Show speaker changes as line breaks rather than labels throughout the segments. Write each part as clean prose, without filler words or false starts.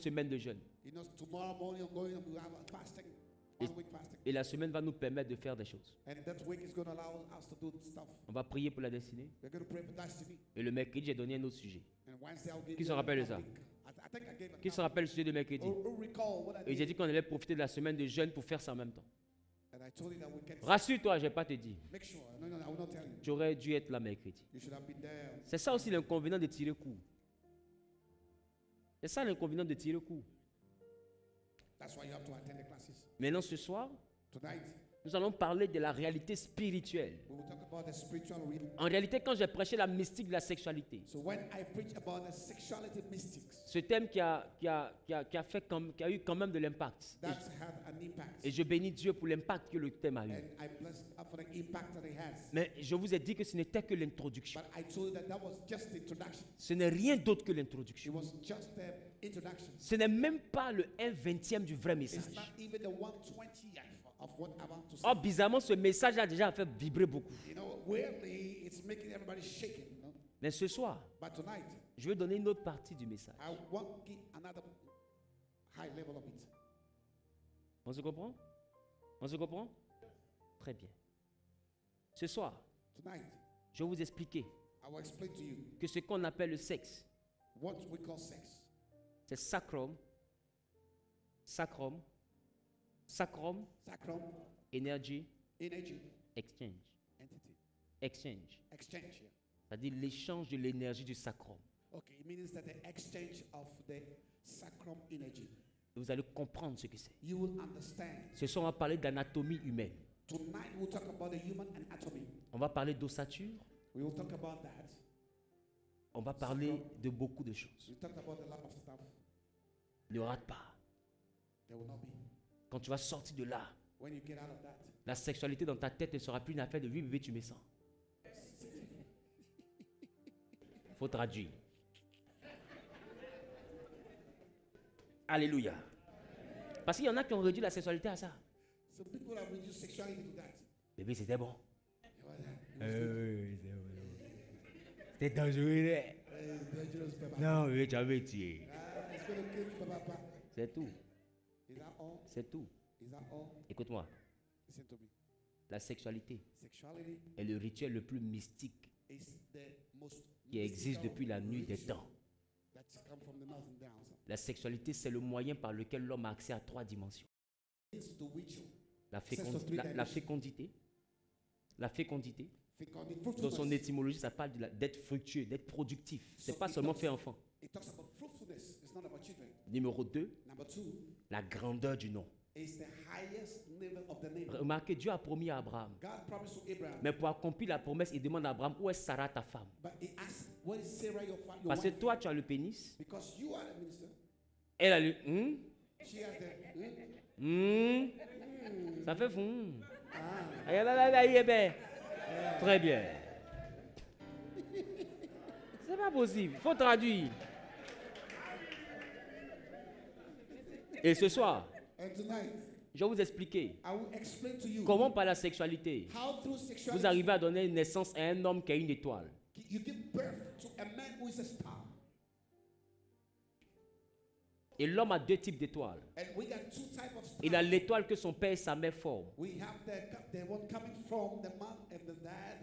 semaine de jeûne.
He knows tomorrow morning I'm going to have a fasting, 1 week fasting.
Et la semaine va nous permettre de faire des choses.
And that week is going to allow us to do stuff.
On va prier pour la destinée.
We're going to pray for destiny.
Et le mercredi, j'ai donné un autre sujet.
And Wednesday I'll give
Qui
you
se rappelle de
a
ça?
topic. I think I gave a
Qui se rappelle le sujet de mercredi?
Who recall what I
Et j'ai
did?
dit qu'on allait profiter de la semaine de jeûne pour faire ça en même temps.
And I told you that we can
Rassure-toi, je ne vais pas te dire.
make sure. No, I will not tell you.
Tu aurais dû être là mercredi.
You should have been there.
C'est ça aussi l'inconvénient de tirer court. C'est ça l'inconvénient de tirer court.
That's why you have to attend the classes.
Maintenant, ce soir,
Tonight,
nous allons parler de la réalité spirituelle.
we will talk about the spiritual realm.
En réalité, quand j'ai prêché la mystique de la sexualité,
So when I preach about the sexuality mystics,
ce thème qui a eu quand même de l'impact.
that's had an impact.
Et je bénis Dieu pour l'impact que le thème a eu.
And I bless God for the impact that it has.
Mais je vous ai dit que ce n'était que l'introduction.
But I told you that was just the introduction.
Ce n'est rien d'autre que
It
l'introduction.
was just the introduction.
Ce n'est même pas le 1/20e du vrai
It's
message.
not even the 1/20th of what I'm about to say.
Oh, bizarrement, ce message a déjà fait vibrer beaucoup.
You know, weirdly, it's making everybody shaking. You know?
Mais ce soir,
But tonight,
je vais donner une autre partie du message.
I want to give another high level of it.
On se comprend? On se comprend? Très bien. Ce soir,
Tonight,
je vais vous expliquer
I will explain to you
que ce qu'on appelle le sexe,
what we call sex.
c'est sacrum, sacrum, sacrum,
Sacrum,
energy,
energy,
exchange.
entity,
Exchange.
exchange here.
C'est-à-dire l'échange de l'énergie du sacrum.
Okay, it means that the exchange of the sacrum energy.
Vous allez comprendre ce que c'est.
You will understand.
Ce soir, on va parler d'anatomie humaine.
Tonight we'll talk about the human anatomy.
On va parler d'ossature.
We will talk about that.
On va parler de beaucoup de choses.
We talked about a lot of stuff.
Ne rate pas.
There will not be.
Quand tu vas sortir de là,
When you get out of that,
la sexualité dans ta tête ne sera plus une affaire de oui, bébé, tu me sens. Faut traduire. Alléluia. Parce qu'il y en a qui ont réduit la sexualité à ça.
so people have reduced sexuality to that.
Bébé, c'était bon.
You know that?
C'était dangereux.
It's dangerous, Papa.
Non, bébé, tu avais tué.
It's going to kill you, Papa.
C'est tout.
Is that all?
C'est tout.
Is that all?
Écoute-moi.
Listen to me.
La sexualité
Sexuality
est le rituel le plus mystique
is the most
qui existe
mystical
depuis la nuit des
ritual
temps.
that's come from the north and down.
La sexualité, c'est le moyen par lequel l'homme a accès à 3 dimensions.
It's the ritual.
La,
Access to three
la
dimensions.
fécondité. La fécondité.
Fecundity,
Dans son
fruitfulness.
étymologie, ça parle d'être fructueux, d'être productif. C'est
So
pas
it
seulement
talks-
faire enfant.
It talks about fruitfulness. It's not about children.
Numéro 2,
Number 2
la grandeur du nom.
is the highest level of the name.
Remarquez, Dieu a promis à Abraham.
God promised to Abraham,
Mais pour accomplir la promesse, il demande à Abraham, où est Sarah ta femme?
but he asked, "What is Sarah your
Parce que
wife?"
toi, tu as le pénis.
Because you are the minister.
Elle a le...
She has the.
Ça fait fou. Très bien. C'est pas possible. Il faut traduire. Et ce soir,
And tonight,
je vais vous expliquer
I will explain to you
comment par la sexualité,
how through
vous
sexuality
arrivez à donner naissance à un homme qui a une étoile.
you give birth to a man who is a star.
Et l'homme a 2 types d'étoiles.
And we got 2 types of stars.
Il a l'étoile que son père et sa mère forment.
We have the one coming from the mom and the dad,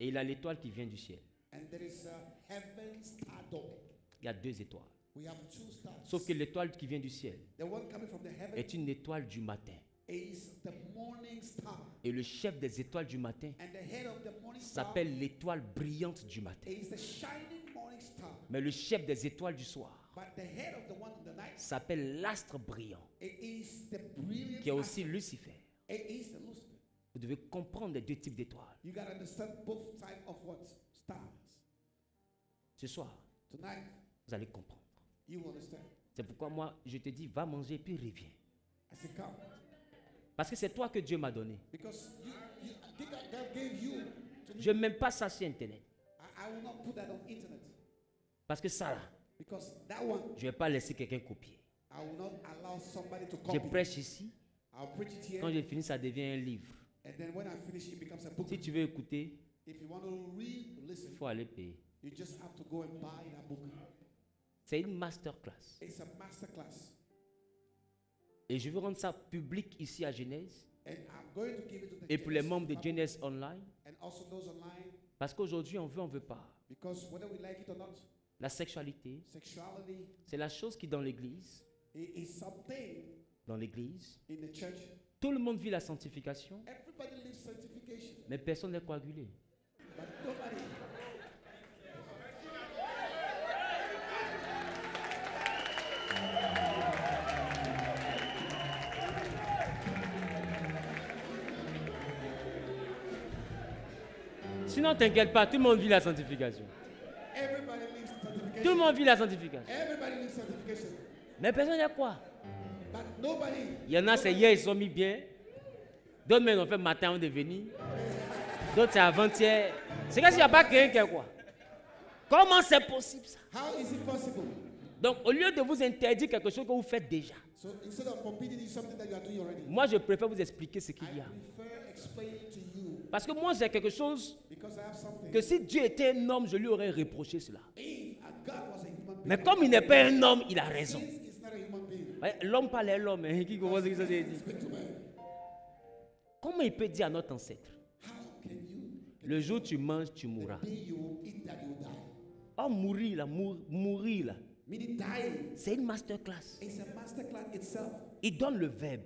Et il a l'étoile qui vient du ciel.
and there is a heaven star door.
Il y a 2 étoiles.
We have 2 stars.
Sauf que l'étoile qui vient du ciel
The one coming from the heaven
est une étoile du matin.
is the morning star.
Et le chef des étoiles du matin
And the head of the morning star
s'appelle l'étoile brillante du matin.
is the shining morning star.
Mais le chef des étoiles du soir
But the head of the one of the night,
s'appelle l'astre brillant,
it is the brilliant
qui est
star.
aussi Lucifer.
It is the Lucifer.
Vous devez comprendre les 2 types d'étoiles.
You got to understand both types of what? Stars.
Ce soir,
Tonight,
vous allez comprendre.
you will understand.
C'est pourquoi moi, je te dis, va manger puis reviens.
I said, come.
Parce que c'est toi que Dieu m'a donné.
Because I think God gave you to me.
Je ne mets pas ça sur Internet.
I will not put that on internet.
Parce que ça, là,
Because that one,
je ne vais pas laisser quelqu'un copier.
I will not allow somebody to
Je
copy.
prêche ici.
I'll preach it here.
Quand j'ai fini, ça devient un livre.
And then when I finish, it becomes a book.
Si tu veux écouter,
If you want to read,
il
listen,
faut aller payer.
you just have to go and buy that book.
C'est une masterclass.
It's a masterclass.
Et je veux rendre ça public ici à Genèse.
And I'm going to give it to the
Et pour les
Genesis
membres de
family
Genèse Online.
and also those online,
Parce qu'aujourd'hui, on veut pas.
because whether we like it or not,
La sexualité,
sexuality
c'est la chose qui, dans l'église,
is something
dans l'église,
in the church.
tout le monde vit la sanctification,
Everybody lives sanctification,
mais personne n'est coagulé.
but nobody.
Sinon, t'inquiète pas, tout le monde vit la sanctification.
Everybody lives sanctification.
Tout le monde vit la sanctification.
Everybody lives sanctification,
Mais personne n'est quoi?
but nobody.
Il y en a, c'est hier, ils sont mis bien. D'autres, même, ont fait matin avant de venir. D'autres, c'est avant-hier. C'est comme s'il n'y a pas quelqu'un qui est quoi? Comment c'est possible ça?
How is it possible?
Donc, au lieu de vous interdire quelque chose que vous faites déjà,
So instead of forbidding you something that you are doing already,
moi, je préfère vous expliquer ce qu'il y a.
I prefer explaining to you
Parce que moi, j'ai quelque chose
because I have something.
que si Dieu était un homme, je lui aurais reproché cela.
If a God was a human being,
Mais comme il n'est pas un homme, il a raison.
since he's not a human being,
Ouais, l'homme parle à l'homme. Hein, qui commence à dire ça, dit.
speak to man.
Comment il peut dire à notre ancêtre,
How can you?
le jour où tu manges, tu mourras?
The day you will eat that you will die.
Oh, mourir là, mourir là.
Meaning dying.
C'est une masterclass.
It's a masterclass itself.
Il donne le verbe,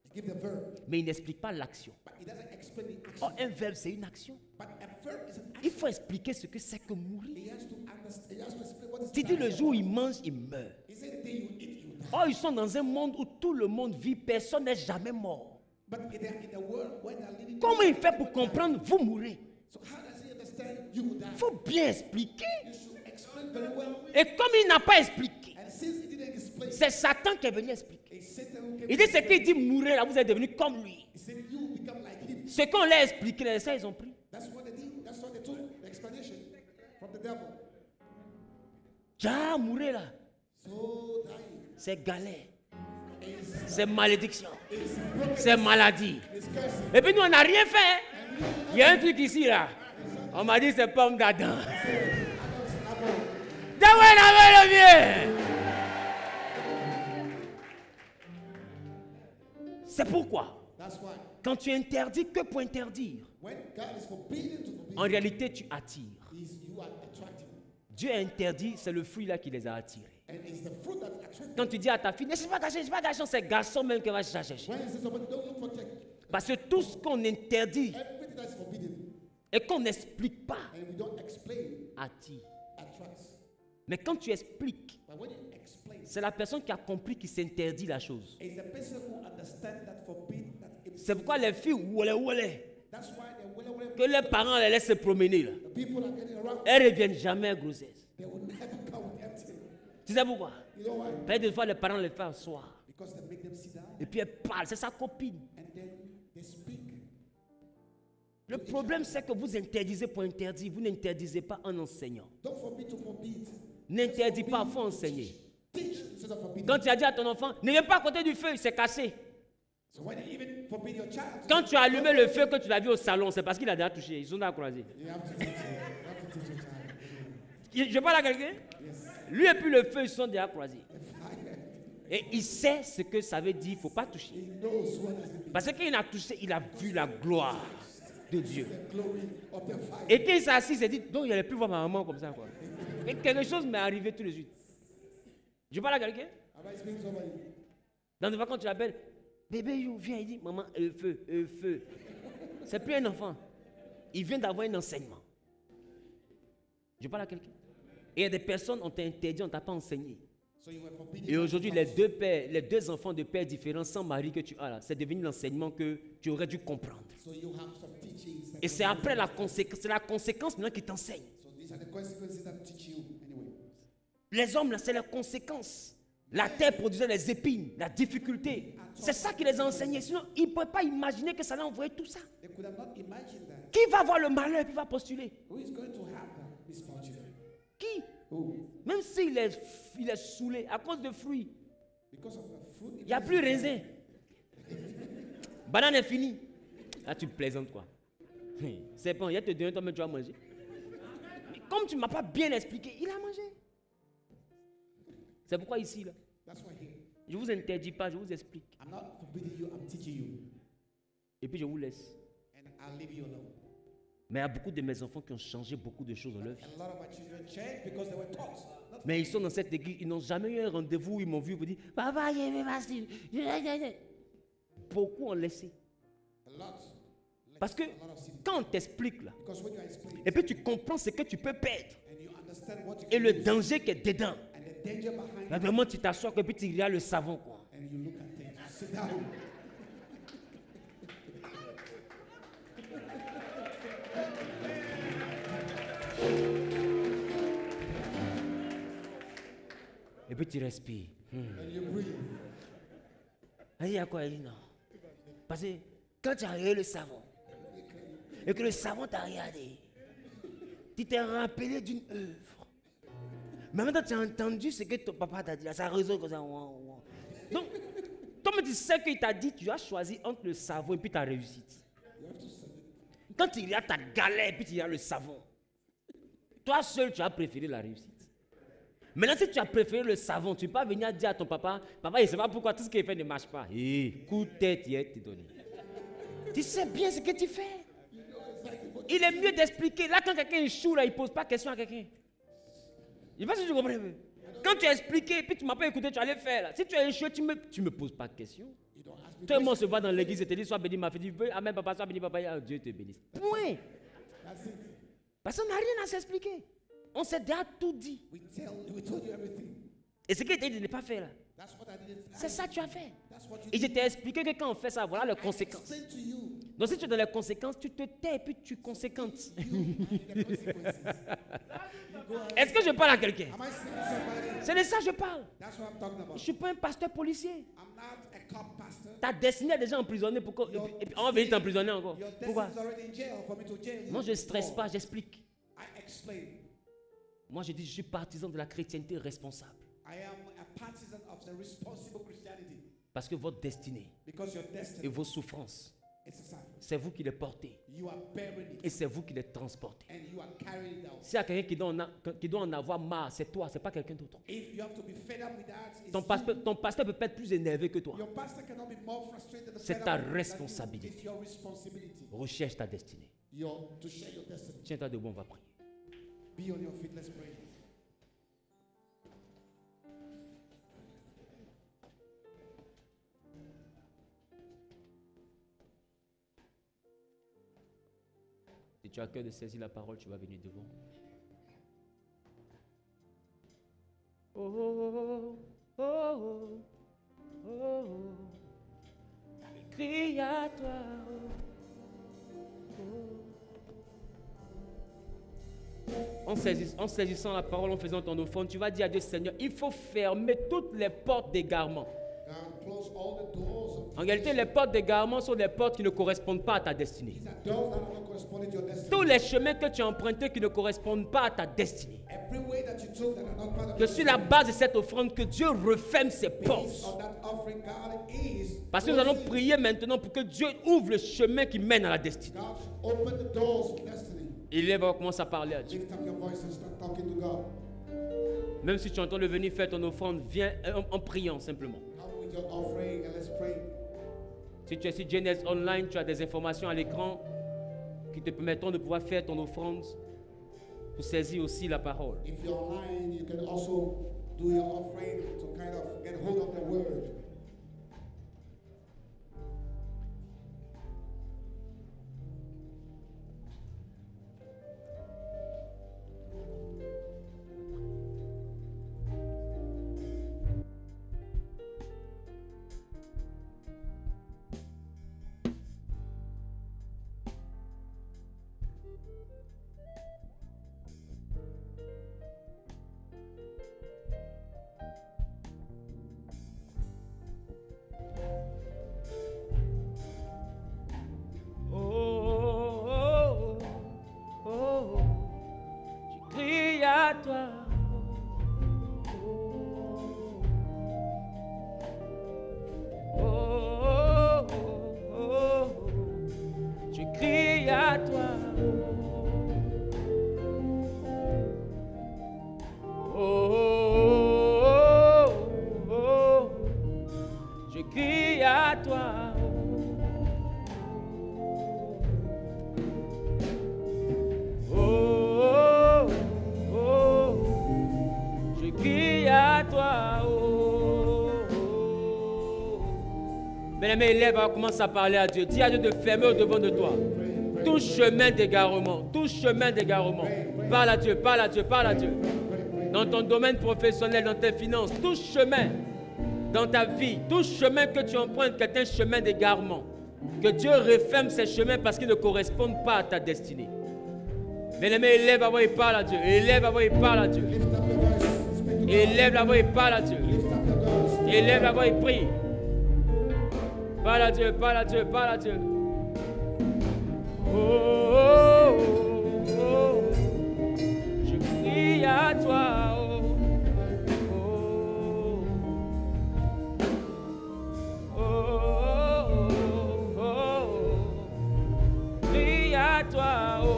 You give the verb,
mais il n'explique pas l'action.
but it doesn't explain the
Oh,
action.
un verbe, c'est une action.
But a verb is an
Il
action.
faut expliquer ce que c'est que mourir.
He has to understand. He has to explain what is
Tu dis le
dying.
jour où il mange, il meurt.
He said the day you eat, you die.
Oh, ils sont dans un monde où tout le monde vit, personne n'est jamais mort.
But in the world where they are living,
Comment il fait pour comprendre, vous mourrez?
so how does he understand you will die?
Il faut bien expliquer.
You should explain very well.
Et comme il n'a pas expliqué,
And since he didn't explain,
c'est Satan qui est venu expliquer.
it's Satan who came.
Il dit ce qu'il dit mourir, là, vous êtes devenu comme lui.
He said you become like him.
Ce qu'on leur a expliqué, les saints, ils ont pris.
That's what they did. That's what they took the explanation from the devil.
Ah, mourir là,
So dying
c'est galère,
is
c'est malédiction,
broken.
c'est maladie.
It's cursing.
Et puis nous, on n'a rien fait. Il y a un truc ici, là. On m'a dit c'est pomme d'Adam. Donne-moi la main, le vieux. C'est pourquoi,
That's why
quand tu interdis que pour interdire,
when God is forbidden to forbid,
en réalité, tu attires.
you are attracting.
Dieu a interdit, c'est le fruit là qui les a attirés.
And it's the fruit that attracts.
Quand tu dis à ta fille, ne cherche pas garçon, c'est garçon même qui va chercher.
When you say somebody don't look for check,
Parce que tout ce qu'on interdit
everything that's forbidden
et qu'on n'explique pas
and we don't explain
attire.
attracts.
Mais quand tu expliques,
But when you explain,
c'est la personne qui a compris qui s'interdit la chose.
it's the person who understands that forbid that.
C'est pourquoi les filles,
That's why the
que les parents les laissent se promener là,
people are getting around.
elles ne reviennent jamais à grossesse.
They will never come with empty.
Tu sais pourquoi?
You know why?
Parce que des fois, les parents les font asseoir.
Because they make them sit down
Et puis elle parle, c'est sa copine.
and then they speak.
Le problème, c'est que vous interdisez pour interdire. Vous n'interdisez pas en enseignant.
Don't forbid to forbid.
N'interdis pas, il faut enseigner.
Teach instead of forbidding.
Quand tu as dit à ton enfant, ne viens pas à côté du feu, il s'est cassé.
So when you even forbid your child,
Quand tu as allumé le feu que tu l'as vu au salon, c'est parce qu'il a déjà touché. Ils sont dans la croisée.
you have to teach him. You have to teach your child.
Je parle à quelqu'un?
Yes.
Lui et puis le feu, ils sont déjà croisés.
Fire.
Et il sait ce que ça veut dire, il ne faut pas toucher.
He knows what is the
Parce qu'il a touché, il a vu la gloire de Dieu.
glory of the fire.
Et quand il s'est assis, il s'est dit, donc il n'allait plus voir ma maman comme ça. Quoi. Et quelque chose m'est arrivé tout de suite. Je parle à quelqu'un?
Have I speaking to somebody?
Dans des fois, quand tu l'appelles, bébé, you, viens, il dit, maman, feu. C'est plus un enfant. Il vient d'avoir un enseignement. Je parle à quelqu'un. Et il y a des personnes, on t'a interdit, on ne t'a pas enseigné.
So you were forbidden.
Et aujourd'hui, les deux enfants de pères différents sans mari que tu as là, c'est devenu l'enseignement que tu aurais dû comprendre.
So you have some teachings. that
Et c'est après la conséquence, c'est la conséquence maintenant qui t'enseigne.
So these are the consequences that teach you anyway.
Les hommes, là, c'est la conséquence. La terre produisait les épines, la difficulté. C'est ça qui les a enseignés. Sinon, ils ne pouvaient pas imaginer que ça allait envoyer tout ça.
They could have not imagined that.
Qui va avoir le malheur et puis va postuler?
Who is going to have that misfortune?
Qui?
Who?
Même s'il est saoulé à cause de fruits,
Because of the fruit.
il n'y a plus raisin. Banane est finie. Là, tu plaisantes quoi. C'est bon, il a te donné toi-même, tu vas manger. Mais comme tu ne m'as pas bien expliqué, il a mangé. C'est pourquoi ici, là,
That's why here,
je ne vous interdis pas, je vous explique.
I'm not forbidding you, I'm teaching you.
Et puis je vous laisse.
And I'll leave you alone.
Mais il y a beaucoup de mes enfants qui ont changé beaucoup de choses dans leur vie.
A lot of my children changed because they were taught.
Mais ils sont dans cette église, ils n'ont jamais eu un rendez-vous où ils m'ont vu pour dire Papa, j'ai aimé ma style. Beaucoup ont laissé.
A lot.
Parce que quand on t'explique là,
Because when you explain
et puis tu comprends ce que tu peux perdre
and you understand what you
et
can
le
lose
danger qui est dedans,
and the danger behind
là
it,
vraiment tu t'assois et puis tu regardes le savon quoi.
and you look at things. Sit down.
Et puis tu respires.
And you breathe.
Il y a quoi? Il dit non. Parce que quand tu as regardé le savon et que le savon t'a regardé, tu t'es rappelé d'une œuvre. Mais maintenant tu as entendu ce que ton papa t'a dit, là, ça résonne comme ça. Donc, toi tu sais qu'il t'a dit, tu as choisi entre le savon et puis ta réussite. Quand tu regardes ta galère et puis tu regardes le savon, toi seul tu as préféré la réussite. Maintenant, si tu as préféré le savon, tu ne peux pas venir dire à ton papa, papa, il ne sait pas pourquoi tout ce qu'il fait ne marche pas. Coup de tête, il est donné. Tu sais bien ce que tu fais. Il est mieux d'expliquer. Là, quand quelqu'un échoue, là, il ne pose pas de question à quelqu'un. Je ne sais pas si tu comprends. Quand tu as expliqué, puis tu ne m'as pas écouté, tu allais faire. Là. Si tu as échoué, tu ne me poses pas de question. Tout le monde se voit dans l'église et te dit, sois béni, ma fille. Amen, papa, sois béni, papa. Oh, Dieu te bénisse. Point. Parce qu'on n'a rien à s'expliquer. On s'est déjà tout dit.
We told you everything.
Et ce qu'il t'a dit de ne pas faire là,
That's what I didn't.
c'est ça que tu as fait.
That's what you
Et je t'ai expliqué que quand on fait ça, voilà les conséquences.
explained to you.
Donc si tu es dans les conséquences, tu te tais et puis tu conséquentes.
You and the consequences. You go ahead.
Est-ce que je parle à quelqu'un?
Am I speaking to somebody?
C'est de ça que je parle.
That's what I'm talking
Je
about.
ne suis pas un pasteur policier.
I'm not a cop pastor.
Ta destinée est déjà emprisonnée. Et puis on va venir t'emprisonner encore.
Your
Pourquoi?
destiny is already in jail for me to jail you.
Moi je ne stresse
No.
pas, j'explique.
I explain.
Moi je dis je suis partisan de la chrétienté responsable.
I am a partisan of the responsible Christianity
Parce que votre destinée
because your
et
destiny
vos souffrances,
is a suffering.
c'est vous qui les portez.
You are bearing
Et
it
c'est vous qui les transportez.
and you are carrying it out.
S'il y a quelqu'un qui doit en avoir marre, c'est toi, c'est pas quelqu'un d'autre.
If you have to be fed up with that, it's
Ton pasteur peut pas être plus énervé que toi.
your pastor cannot be more frustrated.
C'est
fed
ta
up than you.
responsabilité.
It's your responsibility.
Recherche ta destinée.
To share your destiny.
Tiens-toi debout, on va prier.
Be on your feet. Let's pray.
Si tu as cœur de saisir la parole, tu vas venir devant. Oh, oh, oh, oh, oh. Crie à toi. Oh, oh. En saisissant la parole, en faisant ton offrande, tu vas dire à Dieu, Seigneur, il faut fermer toutes les portes d'égarement.
God, close all the doors of
En réalité, les portes d'égarement sont des portes qui ne correspondent pas à ta destinée.
these are doors that are not corresponding to your destiny.
Tous les chemins que tu as empruntés qui ne correspondent pas à ta destinée.
Every way that you took that are not part of
Que sur la base de cette offrande, que Dieu referme ses
based
portes.
on that offering, God is
Parce que nous allons
closing.
prier maintenant pour que Dieu ouvre le chemin qui mène à la destinée.
God, open the doors of destiny.
Et là, on commence à parler à Dieu.
Lift up your voice and start talking to God.
Même si tu entends de venir faire ton offrande, viens en priant simplement.
Come with your offering and let's pray.
Si tu es sur Genesis Online, tu as des informations à l'écran qui te permettront de pouvoir faire ton offrande pour saisir aussi la parole.
If you're online, you can also do your offering to kind of get hold of the word.
Oh, oh, oh, oh, je crie à toi. Oh, oh, oh, oh, je crie à toi. Oh, oh, à toi. Oh, oh, oh, je crie à toi. Oh, oh. Bien-aimé, élève, commence à parler à Dieu. Dis à Dieu de fermer au devant de toi tout chemin d'égarement, tout chemin d'égarement. Parle à Dieu, parle à Dieu, parle à Dieu. Dans ton domaine professionnel, dans tes finances, tout chemin dans ta vie, tout chemin que tu empruntes qui est un chemin d'égarement, que Dieu referme ces chemins parce qu'ils ne correspondent pas à ta destinée. Bien-aimé, élève la voix et parle à Dieu. Élève la voix et parle à Dieu. Élève la voix et parle à Dieu. Élève la voix et prie. Parle à Dieu, parle à Dieu, parle à Dieu. Oh, oh, oh, oh. Je crie à toi. Oh, oh, oh, oh, oh. Crie à toi. Oh,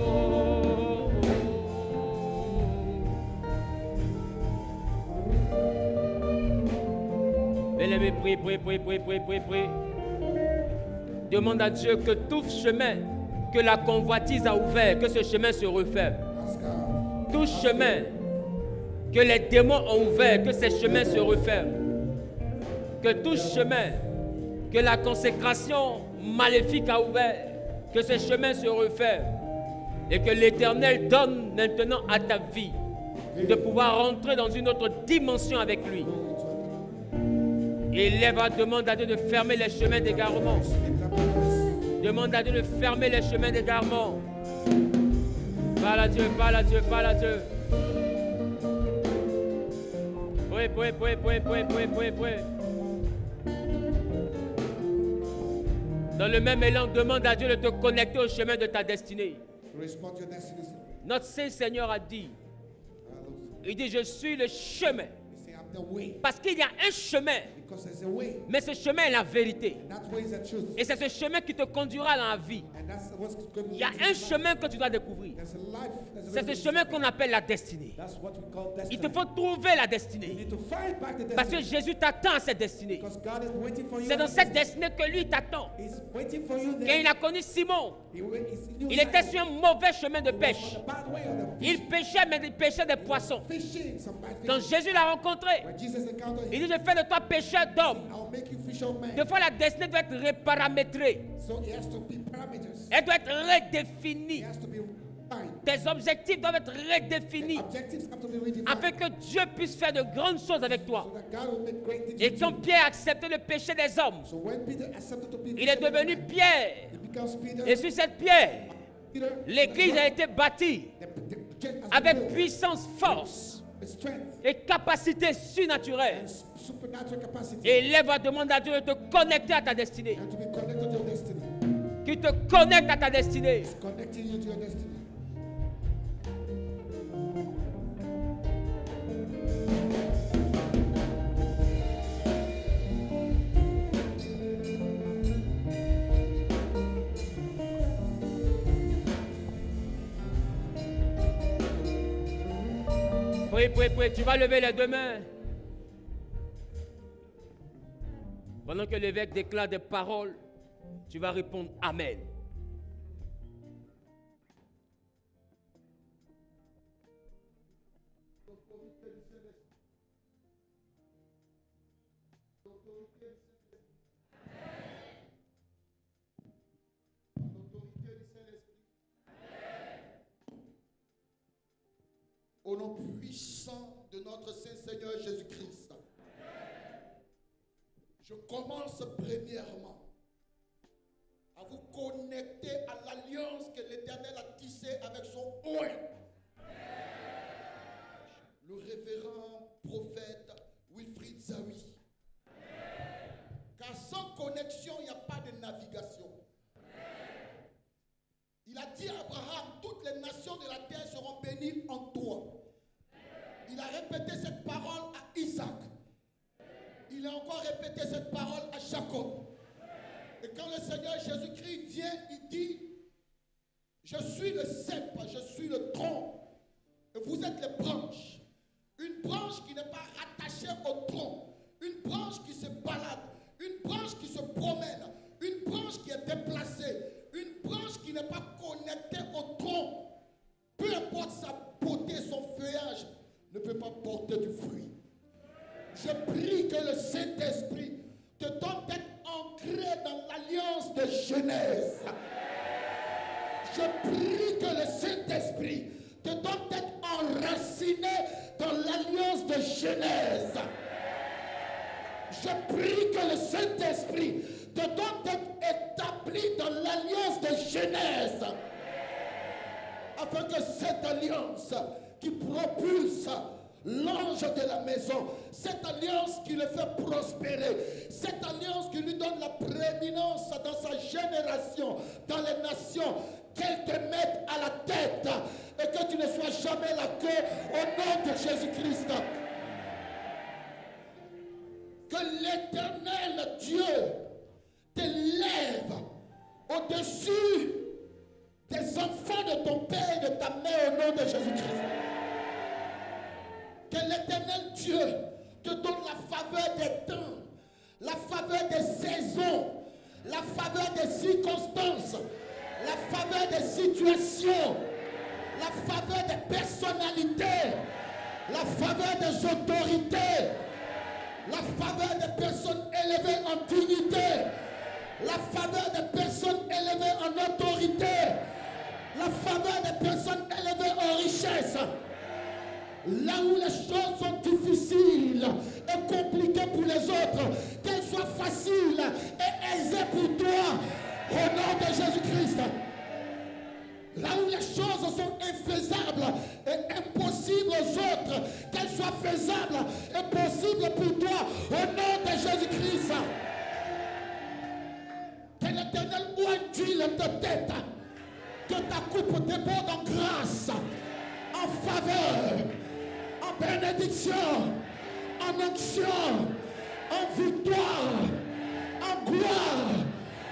bien-aimé, prie, prie, prie, prie, prie, prie, prie. Demande à Dieu que tout chemin que la convoitise a ouvert, que ce chemin se referme. Tout chemin que les démons ont ouvert, que ces chemins se referment. Que tout chemin que la consécration maléfique a ouvert, que ces chemins se referment. Et que l'Éternel donne maintenant à ta vie de pouvoir rentrer dans une autre dimension avec lui. Élève, demande à Dieu de fermer les chemins d'égarement. Demande à Dieu de fermer les chemins d'égarement. Parle à Dieu, parle à Dieu, parle à Dieu. Oui, oui, oui, oui, oui, oui, oui, oui. Dans le même élan, demande à Dieu de te connecter au chemin de ta destinée. Notre Saint-Seigneur a dit, il dit, je suis le chemin. Parce qu'il y a un chemin, mais ce chemin est la vérité. Et c'est ce chemin qui te conduira dans la vie. Il y a un chemin que tu dois découvrir. C'est ce chemin qu'on appelle la destinée. Il te faut trouver la destinée. Parce que Jésus t'attend à cette destinée. C'est dans cette destinée que lui t'attend. Quand il a connu Simon, il était sur un mauvais chemin de pêche. Il pêchait, mais il pêchait des poissons. Quand Jésus l'a rencontré, il dit, je fais de toi pêcheur d'hommes. Des fois, la destinée doit être reparamétrée. Elle doit être redéfinie. Tes objectifs doivent être redéfinis afin que Dieu puisse faire de grandes choses avec toi. Et quand Pierre a accepté le péché des hommes, il est devenu Pierre. Et sur cette pierre, l'église a été bâtie avec puissance, force et capacité surnaturelle. Et élève à demander à Dieu de te connecter à ta destinée. Qu'il te connecte à ta destinée. Oui, oui, oui, tu vas lever les deux mains. Pendant que l'évêque déclare des paroles, tu vas répondre Amen.
Au nom puissant de notre Saint-Seigneur Jésus-Christ, je commence premièrement à vous connecter à l'alliance que l'Éternel a tissée avec son oint. Le révérend prophète Wilfrid Zawi. Car sans connexion, il n'y a pas de navigation. Il a dit à Abraham, toutes les nations de la terre seront bénies en toi. Il a répété cette parole à Isaac. Il a encore répété cette parole à Jacob. Et quand le Seigneur Jésus-Christ vient, il dit, je suis le cep, je suis le tronc. Et vous êtes les branches. Une branche qui n'est pas rattachée au tronc. Une branche qui se balade. Une branche qui se promène. Je prie que le Saint-Esprit te donne d'être ancré dans l'alliance de Genèse. Je prie que le Saint-Esprit te donne d'être enraciné dans l'alliance de Genèse. Je prie que le Saint-Esprit te donne d'être établi dans l'alliance de Genèse. Afin que cette alliance qui propulse l'ange de la maison, cette alliance qui le fait prospérer, cette alliance qui lui donne la prééminence dans sa génération, dans les nations, qu'elle te mette à la tête et que tu ne sois jamais la queue au nom de Jésus-Christ. Que l'Éternel Dieu t'élève au-dessus des enfants de ton père et de ta mère au nom de Jésus-Christ. Que l'Éternel Dieu te donne la faveur des temps, la faveur des saisons, la faveur des circonstances, la faveur des situations, la faveur des personnalités, la faveur des autorités, la faveur des personnes élevées en dignité, la faveur des personnes élevées en autorité, la faveur des personnes élevées en richesse. Là où les choses sont difficiles et compliquées pour les autres, qu'elles soient faciles et aisées pour toi, au nom de Jésus-Christ. Là où les choses sont infaisables et impossibles aux autres, qu'elles soient faisables et possibles pour toi, au nom de Jésus-Christ. Que l'Éternel oigne d'huile ta tête, que ta coupe déborde en grâce, en faveur, en bénédiction, en onction, en victoire, en gloire,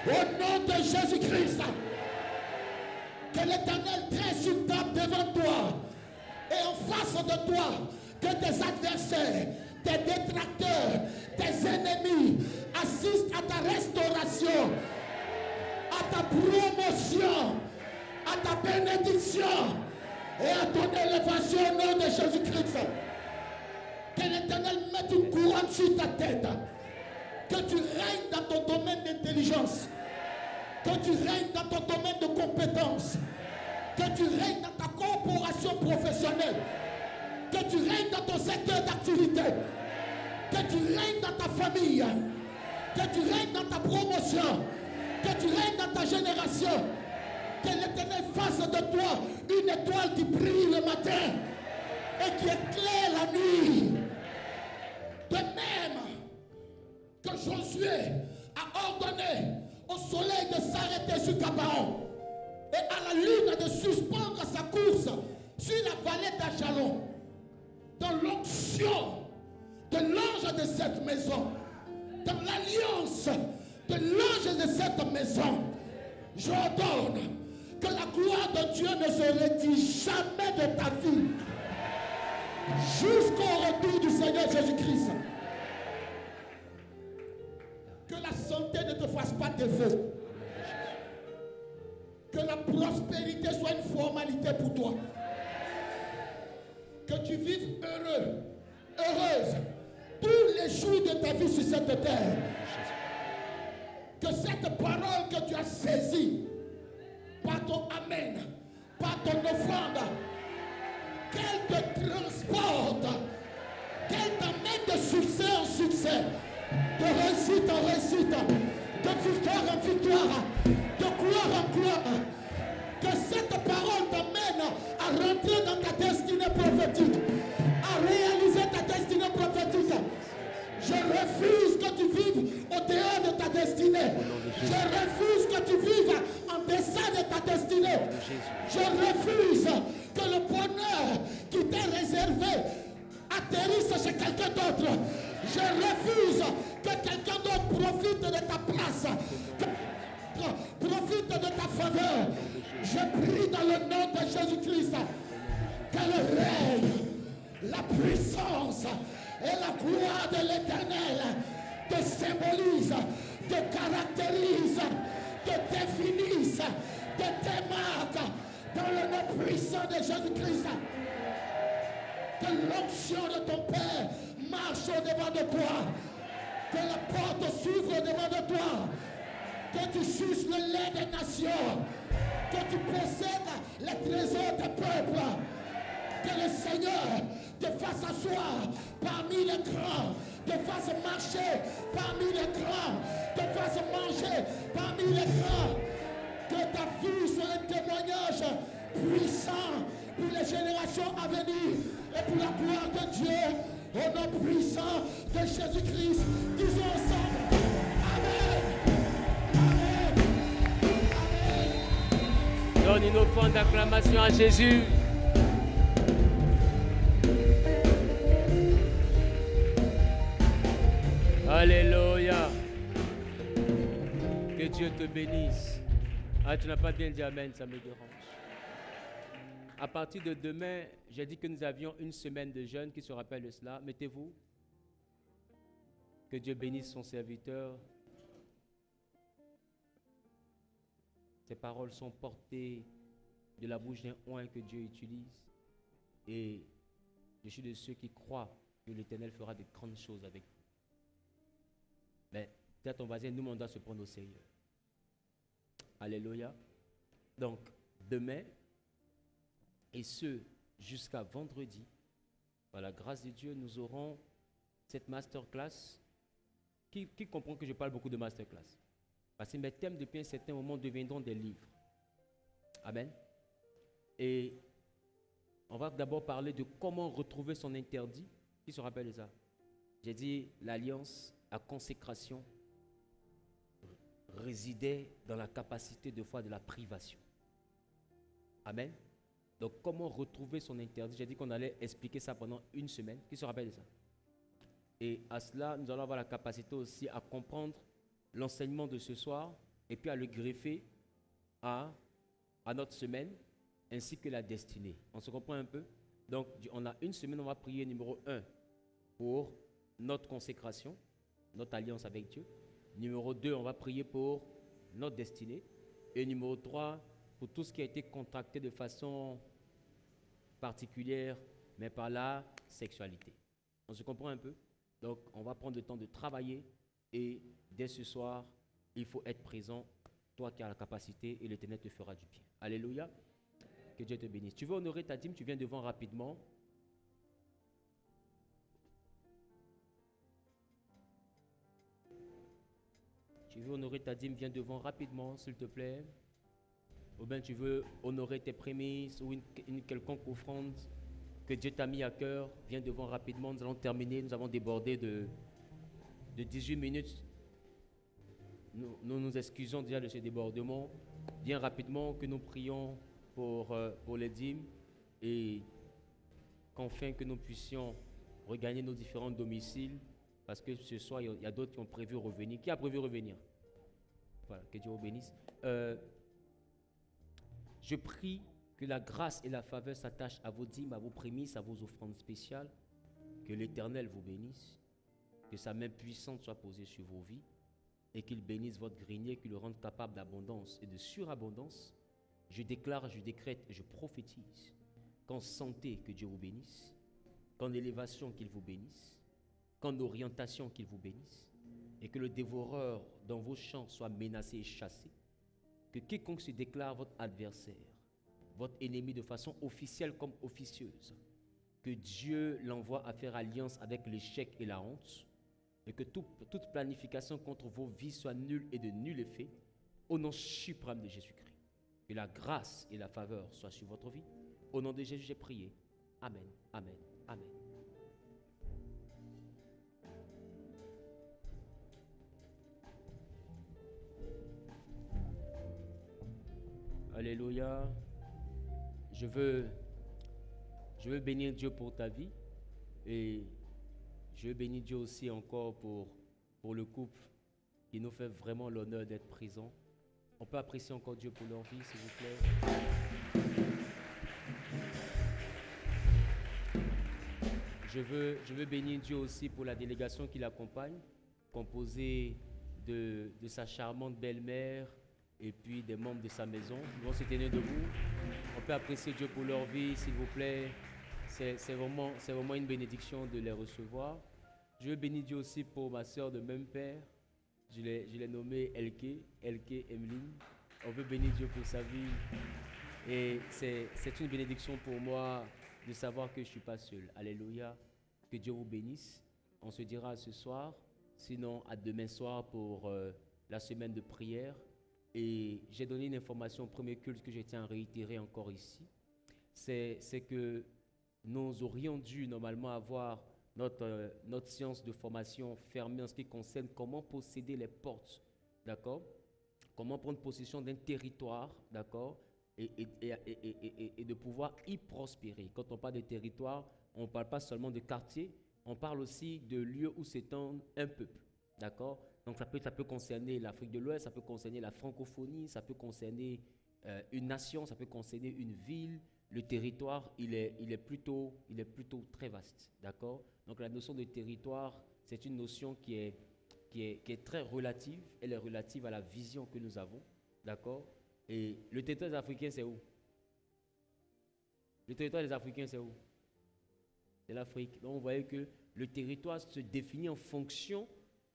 au nom de Jésus-Christ. Que l'Éternel dresse une table devant toi et en face de toi, que tes adversaires, tes détracteurs, tes ennemis assistent à ta restauration, à ta promotion, à ta bénédiction et à ton élévation au nom de Jésus-Christ. Que l'Éternel mette une couronne sur ta tête. Que tu règnes dans ton domaine d'intelligence. Que tu règnes dans ton domaine de compétence. Que tu règnes dans ta corporation professionnelle. Que tu règnes dans ton secteur d'activité. Que tu règnes dans ta famille. Que tu règnes dans ta promotion. Que tu règnes dans ta génération. Que l'Éternel fasse de toi une étoile qui brille le matin et qui éclaire la nuit. De même que Josué a ordonné au soleil de s'arrêter sur Gabaon et à la lune de suspendre sa course sur la vallée d'Ajalon, dans l'onction de l'ange de cette maison, dans l'alliance de l'ange de cette maison, j'ordonne que la gloire de Dieu ne se retire jamais de ta vie jusqu'au retour du Seigneur Jésus-Christ. Que la santé ne te fasse pas défaut. Que la prospérité soit une formalité pour toi. Que tu vives heureux, heureuse tous les jours de ta vie sur cette terre. Que cette parole que tu as saisie par ton amen, par ton offrande, qu'elle te transporte, qu'elle t'amène de succès en succès, de réussite en réussite, de victoire en victoire, de gloire en gloire. Que cette parole t'amène à rentrer dans ta destinée prophétique, à réaliser ta destinée prophétique. Je refuse que tu vives au dehors de ta destinée. Je refuse que tu vives en deçà de ta destinée. Je refuse que le bonheur qui t'est réservé atterrisse chez quelqu'un d'autre. Je refuse que quelqu'un d'autre profite de ta place, profite de ta faveur. Je prie dans le nom de Jésus-Christ que le règne, la puissance et la gloire de l'Éternel te symbolise, te caractérise, te définisse, te démarque dans le nom puissant de Jésus-Christ. Que l'onction de ton Père marche au-devant de toi. Que la porte s'ouvre au-devant de toi. Que tu suces le lait des nations. Que tu possèdes les trésors des peuples. Que le Seigneur te fasse asseoir parmi les grands. Te fasse marcher parmi les grands. Te fasse manger parmi les grands. Que ta vie soit un témoignage puissant pour les générations à venir et pour la gloire de Dieu. Au nom puissant de Jésus-Christ, disons ensemble Amen. Amen. Amen.
Donne une offrande d'acclamation à Jésus. Alléluia. Que Dieu te bénisse. Ah, tu n'as pas bien dit Amen, ça me dérange. À partir de demain, j'ai dit que nous avions une semaine de jeûne. Qui se rappelle de cela? Mettez-vous. Que Dieu bénisse son serviteur. Ces paroles sont portées de la bouche d'un oint que Dieu utilise. Et je suis de ceux qui croient que l'Éternel fera de grandes choses avec vous. Mais peut-être ton voisin, nous, on doit se prendre au sérieux. Alléluia. Donc, demain, et ce, jusqu'à vendredi, par la grâce de Dieu, nous aurons cette masterclass. Qui comprend que je parle beaucoup de masterclass? Parce que mes thèmes, depuis un certain moment, deviendront des livres. Amen. Et on va d'abord parler de comment retrouver son interdit. Qui se rappelle de ça? J'ai dit l'alliance, la consécration résidait dans la capacité de foi de la privation. Amen. Donc, comment retrouver son interdit? J'ai dit qu'on allait expliquer ça pendant une semaine. Qui se rappelle de ça? Et à cela, nous allons avoir la capacité aussi à comprendre l'enseignement de ce soir et puis à le greffer à notre semaine ainsi que la destinée. On se comprend un peu? Donc, on a une semaine, on va prier numéro 1 pour notre consécration, notre alliance avec Dieu. Numéro 2, on va prier pour notre destinée. Et numéro 3, pour tout ce qui a été contracté de façon particulière, mais par la sexualité. On se comprend un peu? Donc, on va prendre le temps de travailler et dès ce soir, il faut être présent, toi qui as la capacité, et l'Éternel te fera du bien. Alléluia. Que Dieu te bénisse. Tu veux honorer ta dîme, tu viens devant rapidement. Tu veux honorer ta dîme, viens devant rapidement, s'il te plaît. Ou bien tu veux honorer tes prémices ou une quelconque offrande que Dieu t'a mis à cœur, viens devant rapidement. Nous allons terminer, nous avons débordé de 18 minutes. Nous nous excusons déjà de ce débordement. Viens rapidement que nous prions pour les dîmes et qu'enfin que nous puissions regagner nos différents domiciles. Parce que ce soir, il y a d'autres qui ont prévu revenir. Qui a prévu revenir? Voilà, que Dieu vous bénisse. Je prie que la grâce et la faveur s'attachent à vos dîmes, à vos prémices, à vos offrandes spéciales. Que l'Éternel vous bénisse. Que sa main puissante soit posée sur vos vies. Et qu'il bénisse votre grenier, qu'il le rende capable d'abondance et de surabondance. Je déclare, je décrète et je prophétise qu'en santé, que Dieu vous bénisse. Qu'en élévation, qu'il vous bénisse. Qu'en orientation, qu'il vous bénisse, et que le dévoreur dans vos champs soit menacé et chassé, que quiconque se déclare votre adversaire, votre ennemi de façon officielle comme officieuse, que Dieu l'envoie à faire alliance avec l'échec et la honte, et que toute planification contre vos vies soit nulle et de nul effet, au nom suprême de Jésus-Christ. Que la grâce et la faveur soient sur votre vie. Au nom de Jésus, j'ai prié. Amen, amen, amen. Alléluia. Je veux bénir Dieu pour ta vie et je veux bénir Dieu aussi encore pour le couple qui nous fait vraiment l'honneur d'être présent. On peut apprécier encore Dieu pour leur vie, s'il vous plaît. Je veux bénir Dieu aussi pour la délégation qui l'accompagne, composée de sa charmante belle-mère, et puis des membres de sa maison. Ils vont se tenir debout. On peut apprécier Dieu pour leur vie, s'il vous plaît. C'est vraiment une bénédiction de les recevoir. Je veux bénir Dieu aussi pour ma soeur de même père. Je l'ai nommée Elke Emeline. On veut bénir Dieu pour sa vie. Et c'est une bénédiction pour moi de savoir que je ne suis pas seul. Alléluia. Que Dieu vous bénisse. On se dira ce soir, sinon à demain soir pour la semaine de prière. Et j'ai donné une information au premier culte que je tiens à réitérer encore ici. C'est que nous aurions dû normalement avoir notre séance de formation fermée en ce qui concerne comment posséder les portes, d'accord? Comment prendre possession d'un territoire, d'accord? Et de pouvoir y prospérer. Quand on parle de territoire, on ne parle pas seulement de quartier, on parle aussi de lieux où s'étend un peuple, d'accord? Donc ça peut concerner l'Afrique de l'Ouest, ça peut concerner la francophonie, ça peut concerner une nation, ça peut concerner une ville. Le territoire, il est plutôt très vaste, d'accord? Donc la notion de territoire, c'est une notion qui est très relative. Elle est relative à la vision que nous avons, d'accord? Et le territoire des Africains, c'est où? Le territoire des Africains, c'est où? C'est l'Afrique. Donc vous voyez que le territoire se définit en fonction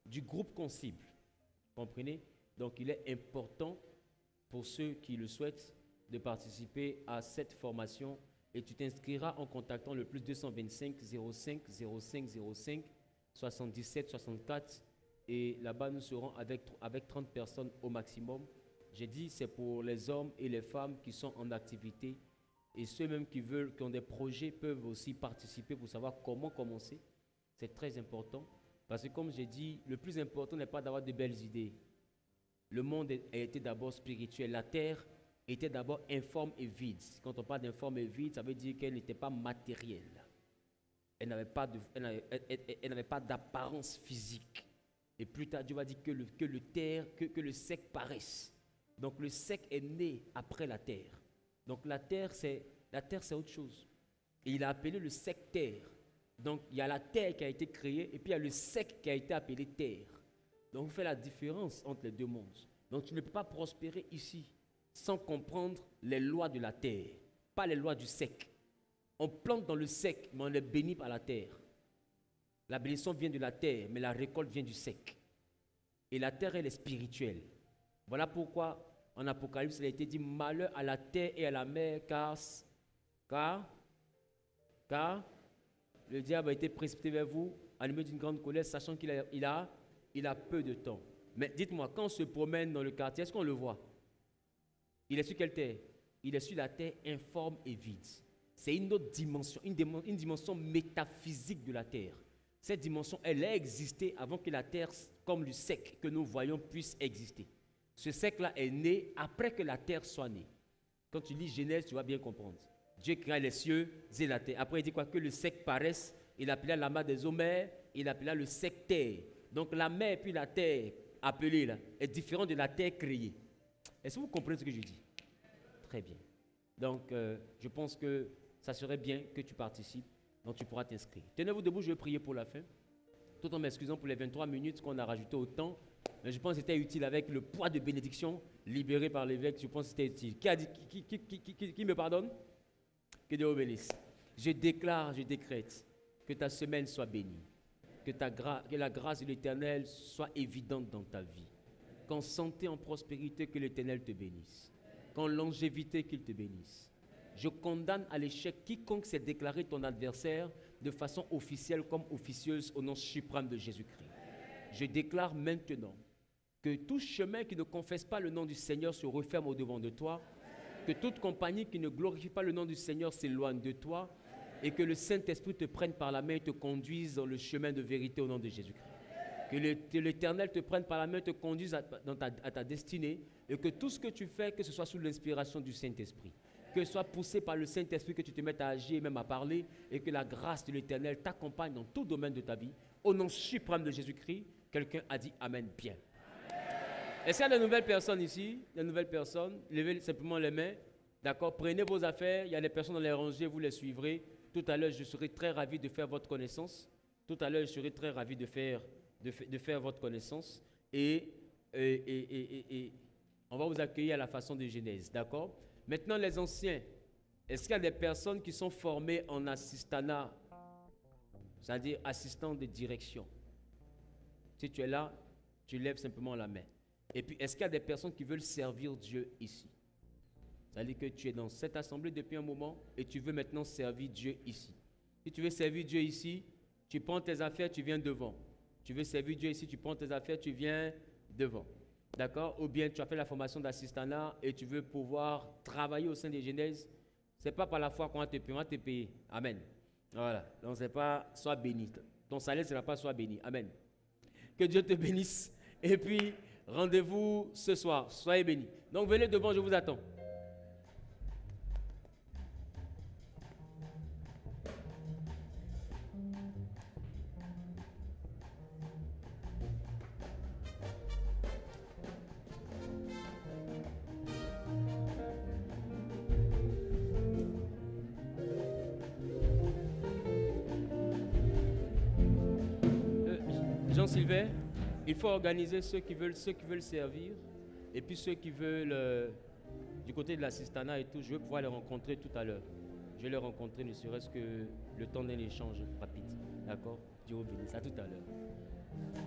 du groupe qu'on cible. Comprenez? Donc il est important pour ceux qui le souhaitent de participer à cette formation et tu t'inscriras en contactant le plus 225 05 05 05 77 64 et là-bas nous serons avec 30 personnes au maximum. J'ai dit c'est pour les hommes et les femmes qui sont en activité et ceux même qui ont des projets peuvent aussi participer pour savoir comment commencer. C'est très important parce que comme j'ai dit, le plus important n'est pas d'avoir de belles idées. Le monde a été d'abord spirituel. La terre était d'abord informe et vide. Quand on parle d'informe et vide, ça veut dire qu'elle n'était pas matérielle. Elle n'avait pas d'apparence physique. Et plus tard, Dieu va dire que le sec paraisse. Donc le sec est né après la terre. Donc la terre, c'est autre chose. Et il a appelé le sec terre. Donc il y a la terre qui a été créée et puis il y a le sec qui a été appelé terre. Donc on fait la différence entre les deux mondes. Donc tu ne peux pas prospérer ici sans comprendre les lois de la terre, pas les lois du sec. On plante dans le sec, mais on est béni par la terre. La bénédiction vient de la terre, mais la récolte vient du sec. Et la terre, elle est spirituelle. Voilà pourquoi en Apocalypse, il a été dit malheur à la terre et à la mer, car le diable a été précipité vers vous, animé d'une grande colère, sachant qu'il a peu de temps. Mais dites-moi, quand on se promène dans le quartier, est-ce qu'on le voit? Il est sur quelle terre? Il est sur la terre informe et vide. C'est une autre dimension, une dimension métaphysique de la terre. Cette dimension, elle a existé avant que la terre, comme le sec que nous voyons, puisse exister. Ce sec-là est né après que la terre soit née. Quand tu lis Genèse, tu vas bien comprendre. Dieu créa les cieux et la terre. Après, il dit quoi? Que le sec paraisse. Il appela la mer des eaux mers, il appela le sec terre. Donc la mer puis la terre appelée là, est différente de la terre créée. Est-ce que vous comprenez ce que je dis? Très bien. Donc, je pense que ça serait bien que tu participes. Donc, tu pourras t'inscrire. Tenez-vous debout, je vais prier pour la fin. Tout en m'excusant pour les 23 minutes qu'on a rajouté au temps. Mais je pense que c'était utile avec le poids de bénédiction libéré par l'évêque. Je pense que c'était utile. Qui a dit, qui me pardonne? Que Dieu vous bénisse. Je déclare, je décrète que ta semaine soit bénie. Que la grâce de l'Éternel soit évidente dans ta vie. Qu'en santé, en prospérité, que l'Éternel te bénisse. Qu'en longévité, qu'il te bénisse. Je condamne à l'échec quiconque s'est déclaré ton adversaire de façon officielle comme officieuse au nom suprême de Jésus-Christ. Je déclare maintenant que tout chemin qui ne confesse pas le nom du Seigneur se referme au-devant de toi, que toute compagnie qui ne glorifie pas le nom du Seigneur s'éloigne de toi et que le Saint-Esprit te prenne par la main et te conduise dans le chemin de vérité au nom de Jésus-Christ. Que l'Éternel te prenne par la main et te conduise à ta destinée et que tout ce que tu fais, que ce soit sous l'inspiration du Saint-Esprit, que ce soit poussé par le Saint-Esprit, que tu te mettes à agir et même à parler et que la grâce de l'Éternel t'accompagne dans tout domaine de ta vie. Au nom suprême de Jésus-Christ, quelqu'un a dit Amen bien. Est-ce qu'il y a de nouvelles personnes ici? Des nouvelles personnes? Levez simplement les mains. D'accord? Prenez vos affaires. Il y a des personnes dans les rangées, vous les suivrez. Tout à l'heure, je serai très ravi de faire votre connaissance. Tout à l'heure, je serai très ravi de faire votre connaissance. Et on va vous accueillir à la façon de Genèse. D'accord? Maintenant, les anciens. Est-ce qu'il y a des personnes qui sont formées en assistanat? C'est-à-dire assistant de direction? Si tu es là, tu lèves simplement la main. Et puis, est-ce qu'il y a des personnes qui veulent servir Dieu ici? C'est-à-dire que tu es dans cette assemblée depuis un moment et tu veux maintenant servir Dieu ici. Si tu veux servir Dieu ici, tu prends tes affaires, tu viens devant. Tu veux servir Dieu ici, tu prends tes affaires, tu viens devant. D'accord? Ou bien tu as fait la formation d'assistanat et tu veux pouvoir travailler au sein des Genèses. Ce n'est pas par la foi qu'on va te payer, on va te payer. Amen. Voilà. Donc, c'est pas sois béni. Ton salaire ne sera pas sois béni. Amen. Que Dieu te bénisse. Et puis, rendez-vous ce soir. Soyez bénis. Donc, venez devant, je vous attends. Jean-Sylvain, il faut organiser ceux qui veulent servir et puis ceux qui veulent du côté de l'assistanat et tout, je vais pouvoir les rencontrer tout à l'heure. Je vais les rencontrer ne serait-ce que le temps d'un échange rapide. D'accord? Dieu vous bénisse. À tout à l'heure.